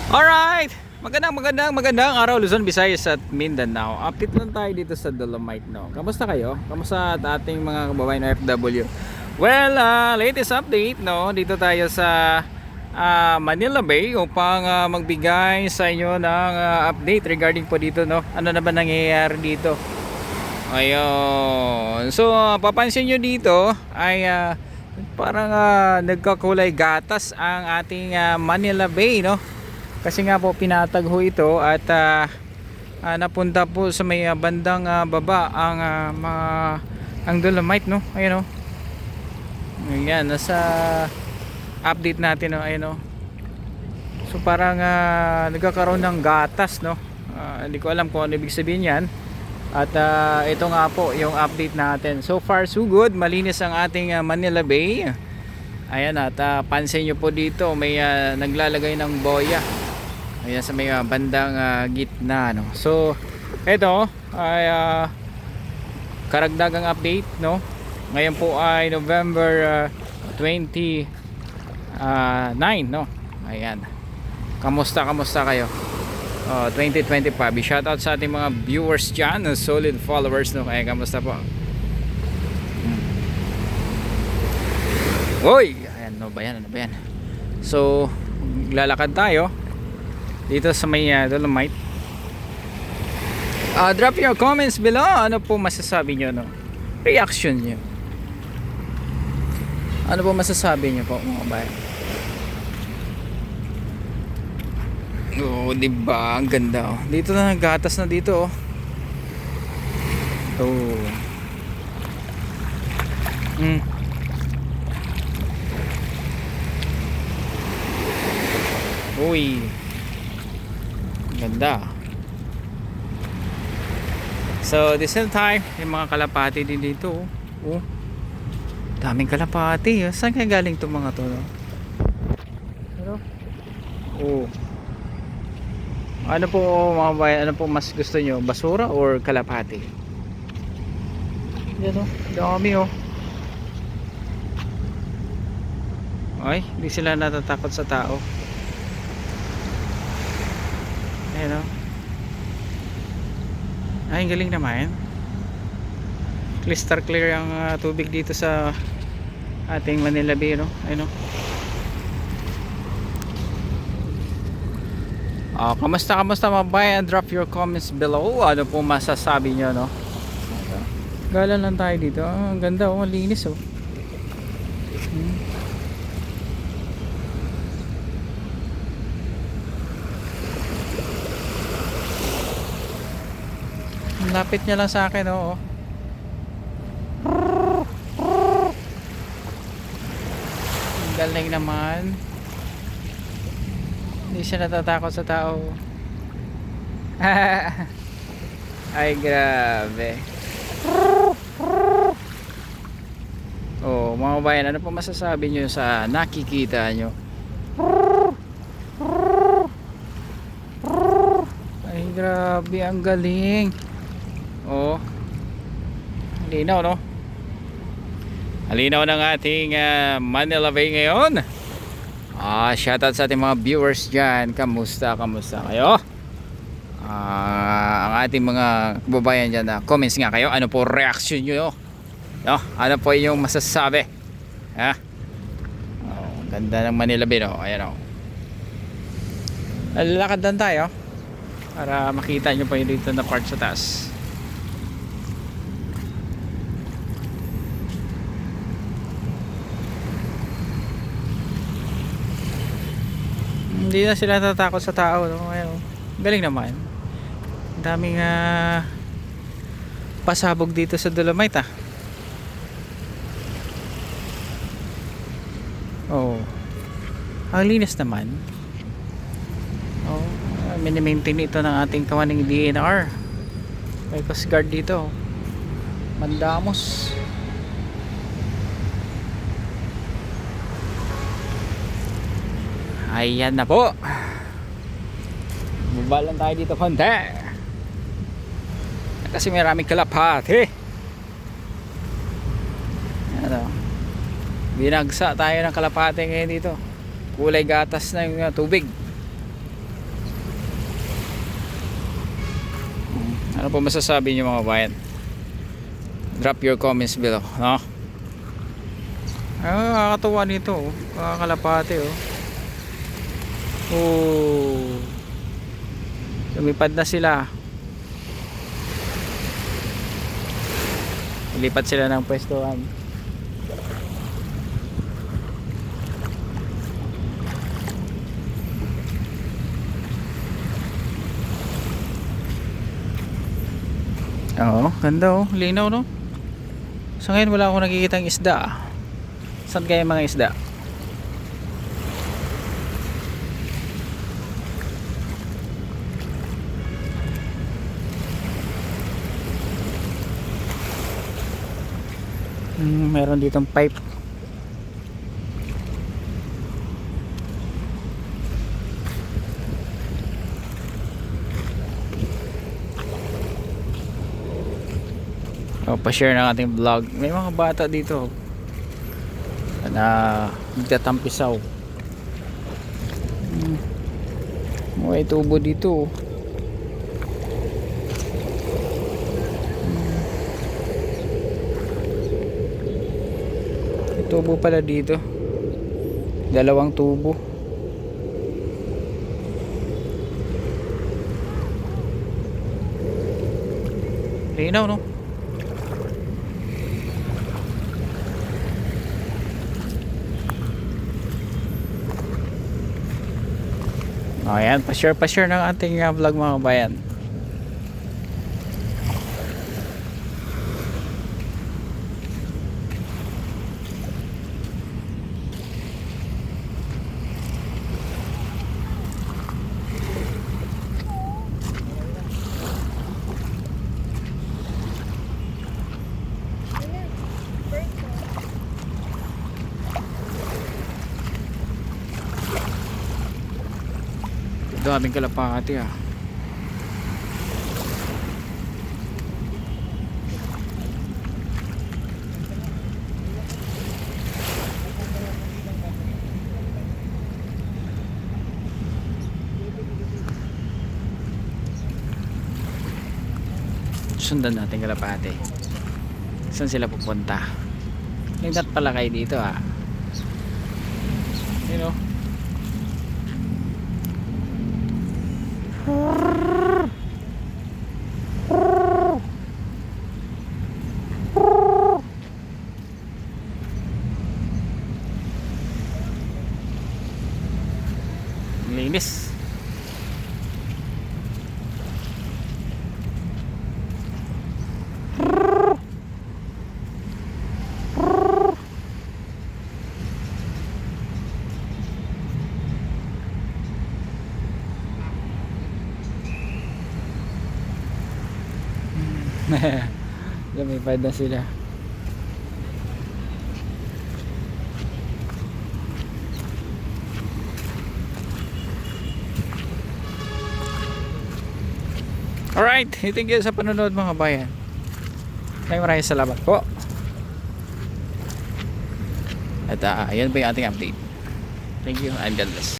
Alright! Magandang araw Luzon, Visayas at Mindanao. Update lang tayo dito sa Dolomite, no. Kamusta kayo? Kamusta at ating mga kababayan na FW? Well, latest update, no. Dito tayo sa Manila Bay upang magbigay sa inyo ng update regarding po dito, no. Ano na ba nangyayari dito? Ayun. So, papansin nyo dito ay parang nagkakulay gatas ang ating Manila Bay, no. Kasi nga po pinatagho ito at napunta po sa may bandang baba ang Dolomite, no. Ayun, no. Ayan, nasa update natin, no. Ayun, no. So parang nagkakaroon ng gatas, no. Hindi ko alam kung ano ibig sabihin yan. At ito nga po yung update natin. So far so good, malinis ang ating Manila Bay. Ayan, at pansin nyo po dito may naglalagay ng boya. Ayan sa may bandang gitna, no. So ito ay karagdagang update, no. Ngayon po ay November 29, no. Ayan. Kamusta kayo? 2025. Shoutout sa ating mga viewers dyan, solid followers, no. Kaya kamusta po? Hoy! Ayan, ano ba yan? So lalakad tayo dito sa may Dolomite. Drop your comments below. Ano po masasabi nyo, no? Reaction nyo. Ano po masasabi nyo po, mga bayan? Diba? Ang ganda, oh. Dito na naggatas na dito, oh. Uy, ganda. So this is time yung mga kalapati din dito, oh. Daming kalapati, oh. Saan kaya galing itong mga to, no? Ano po mga bayan, ano po mas gusto nyo, basura or kalapati? Yan, oh, dami, oh. Ay, hindi sila natatakot sa tao. Ayan, oh. Ay, galing naman. Crystal clear ang tubig dito sa ating Manila Bay, no? Ayun, oh. Kamusta mga bayan? Drop your comments below. Ano po masasabi nyo, no? Gala lang tayo dito. Ang ganda, oh. Linis, oh. Lapit niya lang sa akin, oh. Ang galing naman. Hindi siya natatakot sa tao. Ay, grabe. Oh, mga bayan, ano pa masasabi nyo sa nakikita nyo? Ay, grabe, ang galing. Oh, halinaw, no? Halinaw ng ating Manila Bay ngayon. Shoutout sa ating mga viewers dyan. Kamusta kayo? Ang ating mga kababayan dyan, comments nga kayo. Ano po reaction nyo, no? Ano po yung masasabi? Ganda ng Manila Bay, no? Ayan, oh. Lalakad lang tayo para makita nyo pa yung dito na part sa taas. Hindi na sila natatakot sa tao, no? Ayun, galing naman. Daming pasabog dito sa Dolomite, ah. Oh, ang linis naman. Oh, mini-maintain ito ng ating kawaning DNR. May Coast Guard dito. Mandamos. Ayan na po. Baba lang tayo dito konti. Kasi maraming kalapati. Ano? Binagsa tayo ng kalapati ngayon dito. Kulay gatas na yung tubig. Ano po masasabi niyo mga bayan? Drop your comments below, no? Nakakatuwa nito, oh. Kakakalapate, oh. Oh. Lumipad na sila. Lipat sila ng pwestuhan. Oo, ganda, oh. Linaw, no? Sa ngayon wala akong nakikitang isda. Saan kaya mga isda? Meron ditong pipe. Pa-share ng ating vlog. May mga bata dito na nagtatampisaw. May tubo dito. May tubo pala dito. Dalawang tubo. Linaw, no? Ayan, pa-share ng ating vlog mga kabayan. Daming kalapati, ah. Sundan natin kalapati. Saan sila pupunta? Nagdat pala kayo dito, ah. You know? Linis. Lumipad na sila. Alright, thank you sa panonood mga bayan. Maraming salamat po. At ayan po yung ating update. Thank you and God bless.